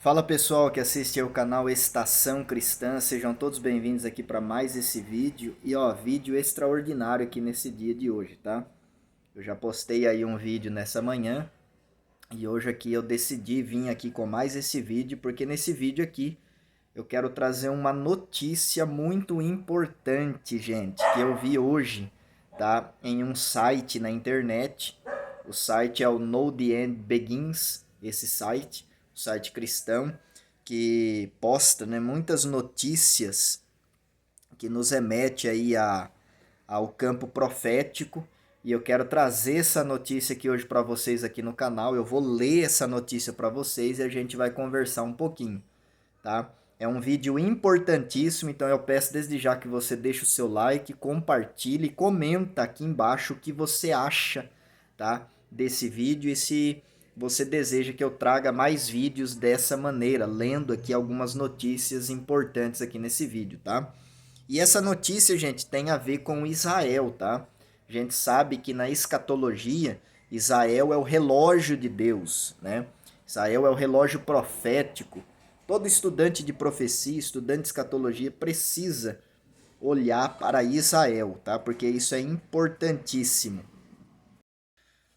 Fala pessoal que assiste ao canal Estação Cristã, sejam todos bem-vindos aqui para mais esse vídeo. E ó, vídeo extraordinário aqui nesse dia de hoje, tá? Eu já postei aí um vídeo nessa manhã e hoje aqui eu decidi vir aqui com mais esse vídeo porque nesse vídeo aqui eu quero trazer uma notícia muito importante, gente, que eu vi hoje, tá? Em um site na internet. O site é o No The End Begins, esse site, o site cristão, que posta, né, muitas notícias que nos remete aí ao campo profético. E eu quero trazer essa notícia aqui hoje para vocês aqui no canal. Eu vou ler essa notícia para vocês e a gente vai conversar um pouquinho, tá? É um vídeo importantíssimo, então eu peço desde já que você deixe o seu like, compartilhe, comenta aqui embaixo o que você acha, tá, desse vídeo e se você deseja que eu traga mais vídeos dessa maneira, lendo aqui algumas notícias importantes aqui nesse vídeo, tá? E essa notícia, gente, tem a ver com Israel, tá? A gente sabe que na escatologia, Israel é o relógio de Deus, né? Israel é o relógio profético. Todo estudante de profecia, estudante de escatologia, precisa olhar para Israel, tá? Porque isso é importantíssimo.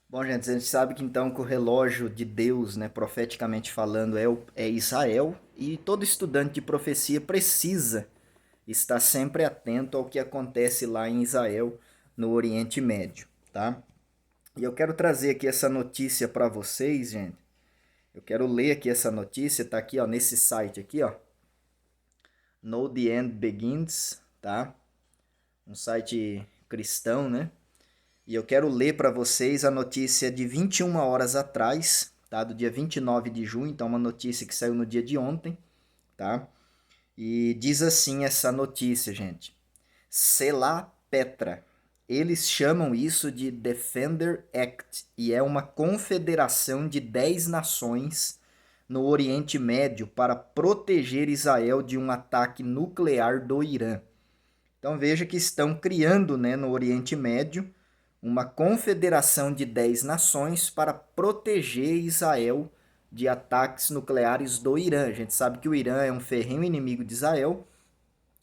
Bom, gente, a gente sabe que então que o relógio de Deus, né, profeticamente falando, é Israel, e todo estudante de profecia precisa estar sempre atento ao que acontece lá em Israel, no Oriente Médio, tá? E eu quero trazer aqui essa notícia para vocês, gente. Eu quero ler aqui essa notícia, tá aqui, ó, nesse site aqui, ó. No The End Begins, tá? Um site cristão, né? E eu quero ler para vocês a notícia de 21 horas atrás, tá? Do dia 29 de junho, então uma notícia que saiu no dia de ontem, tá? E diz assim essa notícia, gente. Selah Petra. Eles chamam isso de Defender Act e é uma confederação de 10 nações no Oriente Médio para proteger Israel de um ataque nuclear do Irã. Então veja que estão criando, né, no Oriente Médio uma confederação de 10 nações para proteger Israel de ataques nucleares do Irã. A gente sabe que o Irã é um ferrenho inimigo de Israel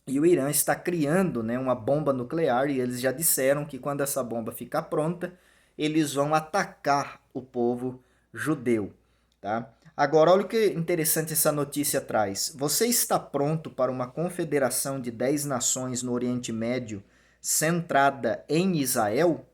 e o Irã está criando, né, uma bomba nuclear e eles já disseram que quando essa bomba ficar pronta, eles vão atacar o povo judeu, tá? Agora, olha o que interessante essa notícia traz. Você está pronto para uma confederação de 10 nações no Oriente Médio centrada em Israel?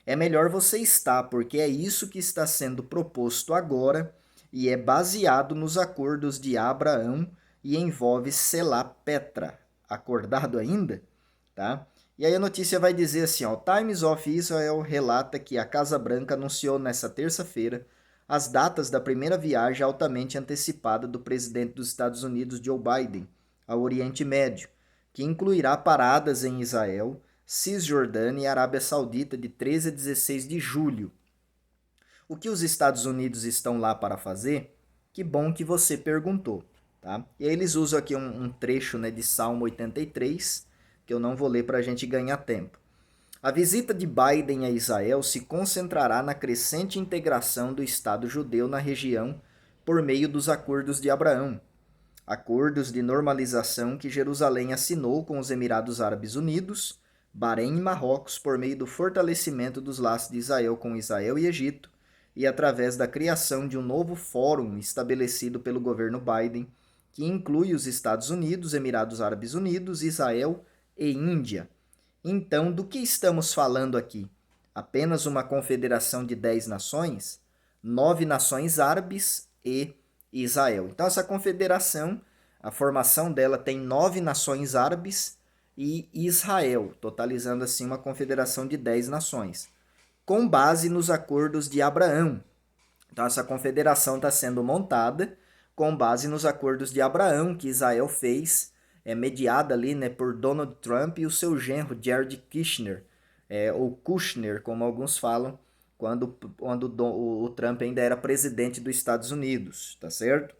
É melhor você estar, porque é isso que está sendo proposto agora e é baseado nos acordos de Abraão e envolve Selá Petra. Acordado ainda? Tá? E aí a notícia vai dizer assim, ó, Times of Israel relata que a Casa Branca anunciou nesta terça-feira as datas da primeira viagem altamente antecipada do presidente dos Estados Unidos, Joe Biden, ao Oriente Médio, que incluirá paradas em Israel, Cisjordânia e Arábia Saudita de 13 a 16 de julho. O que os Estados Unidos estão lá para fazer? Que bom que você perguntou. Tá? E aí eles usam aqui um trecho, né, de Salmo 83, que eu não vou ler para a gente ganhar tempo. A visita de Biden a Israel se concentrará na crescente integração do Estado judeu na região por meio dos acordos de Abraão, acordos de normalização que Jerusalém assinou com os Emirados Árabes Unidos, Bahrein e Marrocos por meio do fortalecimento dos laços de Israel com Israel e Egito e através da criação de um novo fórum estabelecido pelo governo Biden, que inclui os Estados Unidos, Emirados Árabes Unidos, Israel e Índia. Então, do que estamos falando aqui? Apenas uma confederação de 10 nações? 9 nações árabes e Israel. Então, essa confederação, a formação dela tem 9 nações árabes e Israel, totalizando assim uma confederação de 10 nações, com base nos acordos de Abraão. Então, essa confederação está sendo montada com base nos acordos de Abraão, que Israel fez, mediada ali, né, por Donald Trump e o seu genro Jared Kushner, ou Kushner, como alguns falam, quando o Trump ainda era presidente dos Estados Unidos, tá certo?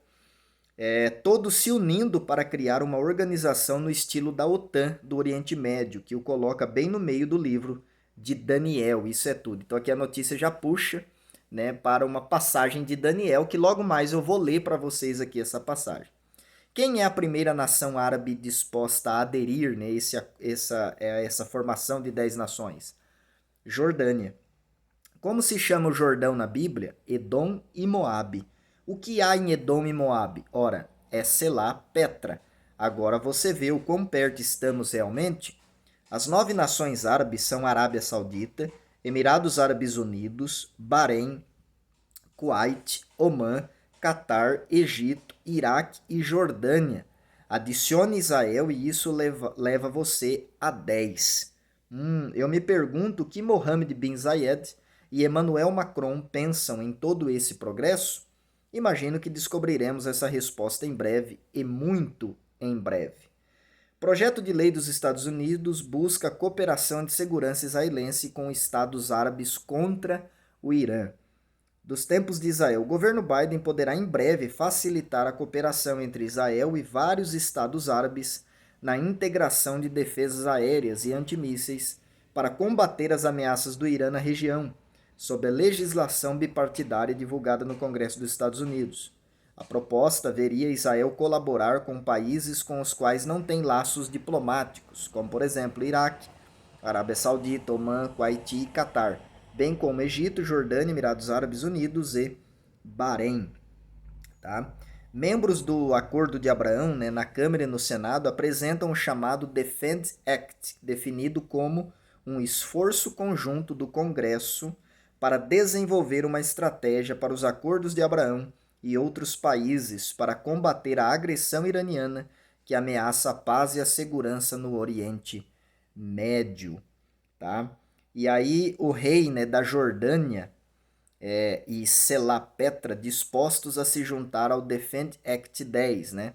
Todos se unindo para criar uma organização no estilo da OTAN do Oriente Médio, que o coloca bem no meio do livro de Daniel. Isso é tudo. Então aqui a notícia já puxa, né, para uma passagem de Daniel, que logo mais eu vou ler para vocês aqui essa passagem. Quem é a primeira nação árabe disposta a aderir, né, essa formação de 10 nações? Jordânia. Como se chama o Jordão na Bíblia? Edom e Moabe. O que há em Edom e Moabe? Ora, é Selá, Petra. Agora você vê o quão perto estamos realmente? As 9 nações árabes são Arábia Saudita, Emirados Árabes Unidos, Bahrein, Kuwait, Omã, Catar, Egito, Iraque e Jordânia. Adicione Israel e isso leva você a 10. Eu me pergunto o que Mohammed bin Zayed e Emmanuel Macron pensam em todo esse progresso? Imagino que descobriremos essa resposta em breve e muito em breve. Projeto de lei dos Estados Unidos busca cooperação de segurança israelense com estados árabes contra o Irã. Dos tempos de Israel, o governo Biden poderá em breve facilitar a cooperação entre Israel e vários estados árabes na integração de defesas aéreas e antimísseis para combater as ameaças do Irã na região, sob a legislação bipartidária divulgada no Congresso dos Estados Unidos. A proposta veria Israel colaborar com países com os quais não tem laços diplomáticos, como por exemplo Iraque, Arábia Saudita, Omã, Kuwait e Catar, bem como Egito, Jordânia, Emirados Árabes Unidos e Bahrein. Tá? Membros do Acordo de Abraão, né, na Câmara e no Senado, apresentam o chamado Defense Act, definido como um esforço conjunto do Congresso para desenvolver uma estratégia para os Acordos de Abraão e outros países para combater a agressão iraniana que ameaça a paz e a segurança no Oriente Médio. Tá? E aí o rei, né, da Jordânia e Selá Petra dispostos a se juntar ao Defend Act 10, né?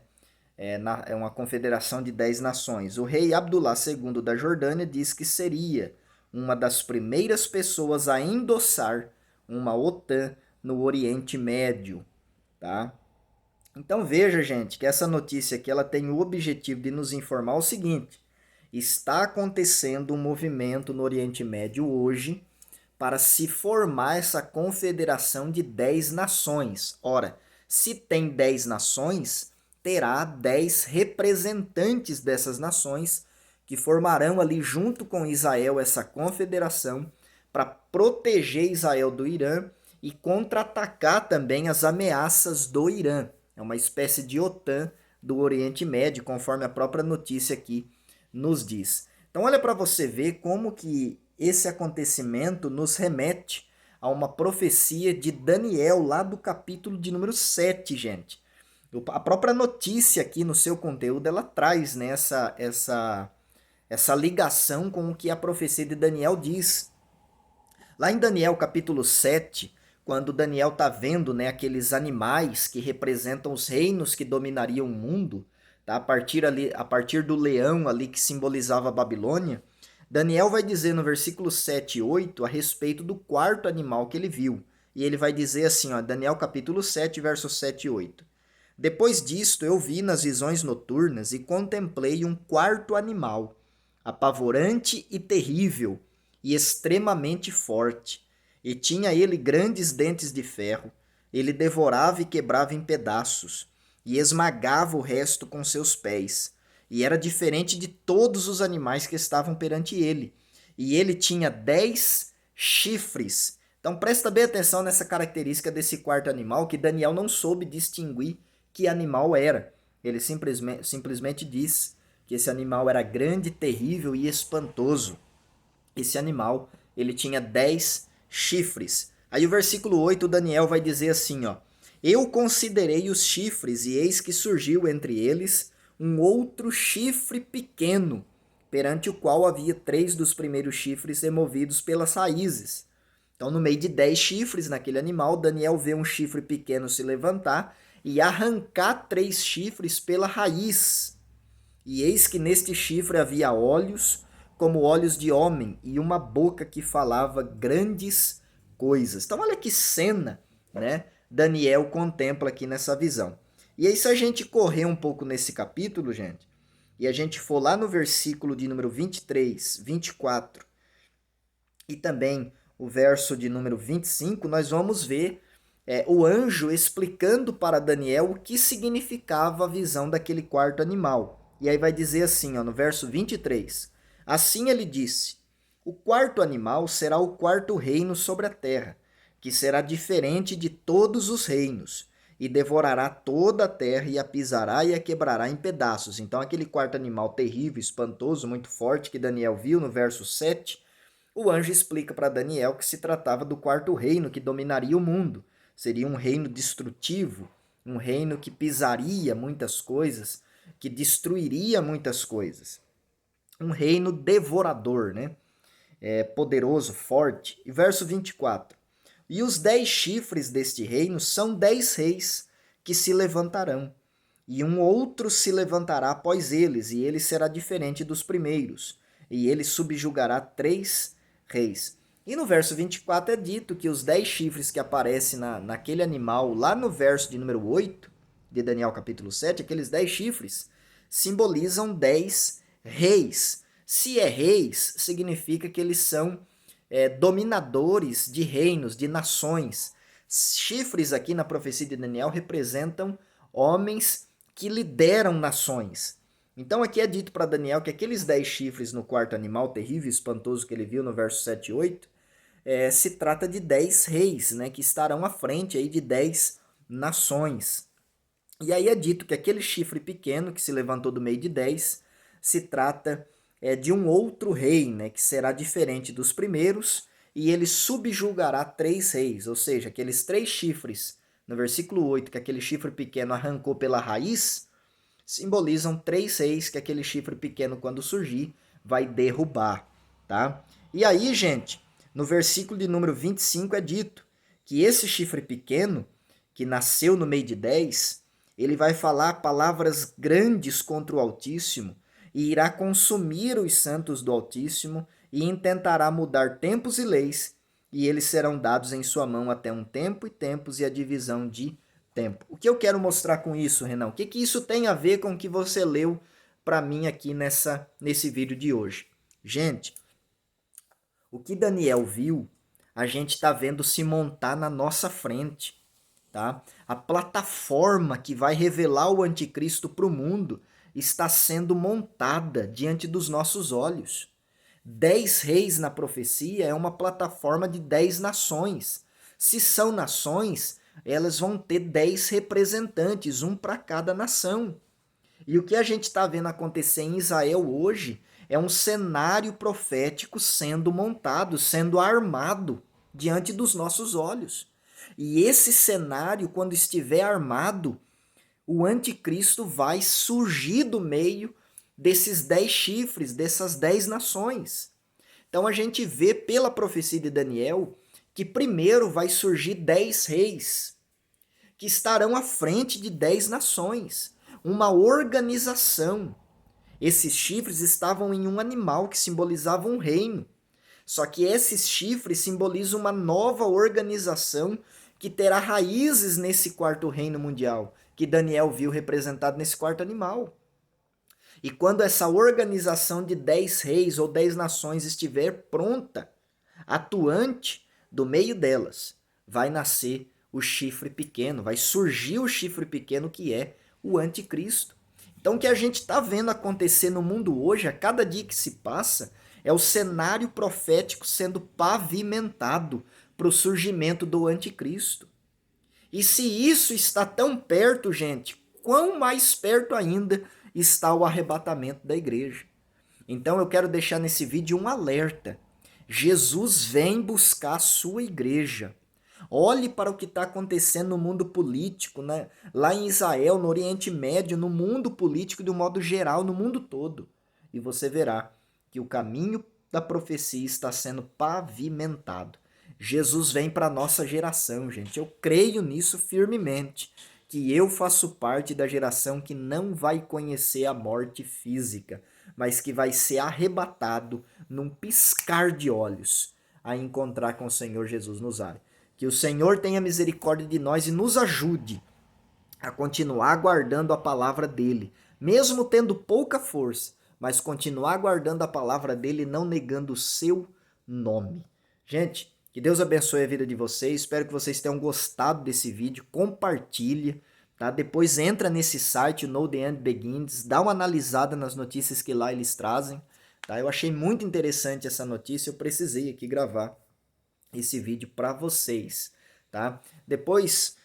É uma confederação de 10 nações. O rei Abdullah II da Jordânia diz que seria uma das primeiras pessoas a endossar uma OTAN no Oriente Médio. Tá? Então veja, gente, que essa notícia aqui ela tem o objetivo de nos informar o seguinte: está acontecendo um movimento no Oriente Médio hoje para se formar essa confederação de 10 nações. Ora, se tem 10 nações, terá 10 representantes dessas nações que formarão ali junto com Israel essa confederação para proteger Israel do Irã e contra-atacar também as ameaças do Irã. É uma espécie de OTAN do Oriente Médio, conforme a própria notícia aqui nos diz. Então olha para você ver como que esse acontecimento nos remete a uma profecia de Daniel, lá do capítulo de número 7, gente. A própria notícia aqui no seu conteúdo, ela traz, né, essa ligação com o que a profecia de Daniel diz. Lá em Daniel capítulo 7, quando Daniel está vendo, né, aqueles animais que representam os reinos que dominariam o mundo, tá? A partir do leão ali que simbolizava a Babilônia, Daniel vai dizer no versículo 7 e 8 a respeito do quarto animal que ele viu. E ele vai dizer assim, ó, Daniel capítulo 7, versos 7 e 8. Depois disto eu vi nas visões noturnas e contemplei um quarto animal, apavorante e terrível, e extremamente forte. E tinha ele grandes dentes de ferro. Ele devorava e quebrava em pedaços, e esmagava o resto com seus pés. E era diferente de todos os animais que estavam perante ele. E ele tinha 10 chifres. Então presta bem atenção nessa característica desse quarto animal, que Daniel não soube distinguir que animal era. Ele simplesmente diz que esse animal era grande, terrível e espantoso. Esse animal, ele tinha 10 chifres. Aí o versículo 8, Daniel vai dizer assim, ó: Eu considerei os chifres, e eis que surgiu entre eles um outro chifre pequeno, perante o qual havia 3 dos primeiros chifres removidos pelas raízes. Então, no meio de 10 chifres naquele animal, Daniel vê um chifre pequeno se levantar e arrancar 3 chifres pela raiz. E eis que neste chifre havia olhos, como olhos de homem, e uma boca que falava grandes coisas. Então, olha que cena, né? Daniel contempla aqui nessa visão. E aí, se a gente correr um pouco nesse capítulo, gente, e a gente for lá no versículo de número 23, 24, e também o verso de número 25, nós vamos ver o anjo explicando para Daniel o que significava a visão daquele quarto animal. E aí vai dizer assim, ó, no verso 23, assim ele disse, o quarto animal será o quarto reino sobre a terra, que será diferente de todos os reinos, e devorará toda a terra e a pisará e a quebrará em pedaços. Então aquele quarto animal terrível, espantoso, muito forte que Daniel viu no verso 7, o anjo explica para Daniel que se tratava do quarto reino que dominaria o mundo. Seria um reino destrutivo, um reino que pisaria muitas coisas, que destruiria muitas coisas. Um reino devorador, né? Poderoso, forte. E verso 24. E os 10 chifres deste reino são 10 reis que se levantarão. E um outro se levantará após eles, e ele será diferente dos primeiros. E ele subjugará 3 reis. E no verso 24 é dito que os 10 chifres que aparecem naquele animal, lá no verso de número 8 de Daniel capítulo 7, aqueles 10 chifres simbolizam 10 reis. Se é reis, significa que eles são dominadores de reinos, de nações. Chifres aqui na profecia de Daniel representam homens que lideram nações. Então aqui é dito para Daniel que aqueles 10 chifres no quarto animal terrível e espantoso que ele viu no verso 7 e 8, se trata de 10 reis, né, que estarão à frente aí de 10 nações. E aí é dito que aquele chifre pequeno que se levantou do meio de 10 se trata de um outro rei, né, que será diferente dos primeiros, e ele subjugará 3 reis, ou seja, aqueles 3 chifres, no versículo 8, que aquele chifre pequeno arrancou pela raiz, simbolizam 3 reis que aquele chifre pequeno, quando surgir, vai derrubar, tá? E aí, gente, no versículo de número 25 é dito que esse chifre pequeno, que nasceu no meio de 10, ele vai falar palavras grandes contra o Altíssimo e irá consumir os santos do Altíssimo e intentará mudar tempos e leis, e eles serão dados em sua mão até um tempo e tempos e a divisão de tempo. O que eu quero mostrar com isso, Renan? O que isso tem a ver com o que você leu para mim aqui nesse vídeo de hoje? Gente, o que Daniel viu, a gente está vendo se montar na nossa frente. Tá? A plataforma que vai revelar o anticristo para o mundo está sendo montada diante dos nossos olhos. 10 reis na profecia é uma plataforma de 10 nações. Se são nações, elas vão ter 10 representantes, um para cada nação. E o que a gente está vendo acontecer em Israel hoje é um cenário profético sendo montado, sendo armado diante dos nossos olhos. E esse cenário, quando estiver armado, o anticristo vai surgir do meio desses 10 chifres, dessas 10 nações. Então a gente vê pela profecia de Daniel que primeiro vai surgir 10 reis, que estarão à frente de 10 nações. Uma organização. Esses chifres estavam em um animal que simbolizava um reino. Só que esses chifres simbolizam uma nova organização que terá raízes nesse quarto reino mundial, que Daniel viu representado nesse quarto animal. E quando essa organização de 10 reis ou 10 nações estiver pronta, atuante, do meio delas, vai nascer o chifre pequeno, vai surgir o chifre pequeno que é o anticristo. Então o que a gente está vendo acontecer no mundo hoje, a cada dia que se passa, é o cenário profético sendo pavimentado para o surgimento do anticristo. E se isso está tão perto, gente, quão mais perto ainda está o arrebatamento da igreja? Então eu quero deixar nesse vídeo um alerta. Jesus vem buscar a sua igreja. Olhe para o que está acontecendo no mundo político, né? Lá em Israel, no Oriente Médio, no mundo político de um modo geral, no mundo todo. E você verá que o caminho da profecia está sendo pavimentado. Jesus vem para a nossa geração, gente. Eu creio nisso firmemente, que eu faço parte da geração que não vai conhecer a morte física, mas que vai ser arrebatado num piscar de olhos a encontrar com o Senhor Jesus nos ares. Que o Senhor tenha misericórdia de nós e nos ajude a continuar guardando a palavra dele, mesmo tendo pouca força, mas continuar guardando a palavra dele e não negando o seu nome. Gente, Que Deus abençoe a vida de vocês. Espero que vocês tenham gostado desse vídeo. Compartilhe, tá? Depois entra nesse site, Know the End Begins, dá uma analisada nas notícias que lá eles trazem, tá? Eu achei muito interessante essa notícia, eu precisei aqui gravar esse vídeo para vocês, tá? Depois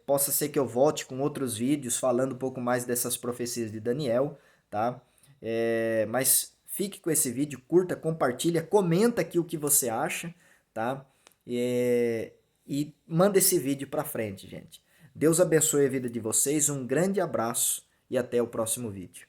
possa ser que eu volte com outros vídeos falando um pouco mais dessas profecias de Daniel, tá? Mas fique com esse vídeo, curta, compartilha, comenta aqui o que você acha, tá? E manda esse vídeo para frente, gente. Deus abençoe a vida de vocês, um grande abraço e até o próximo vídeo.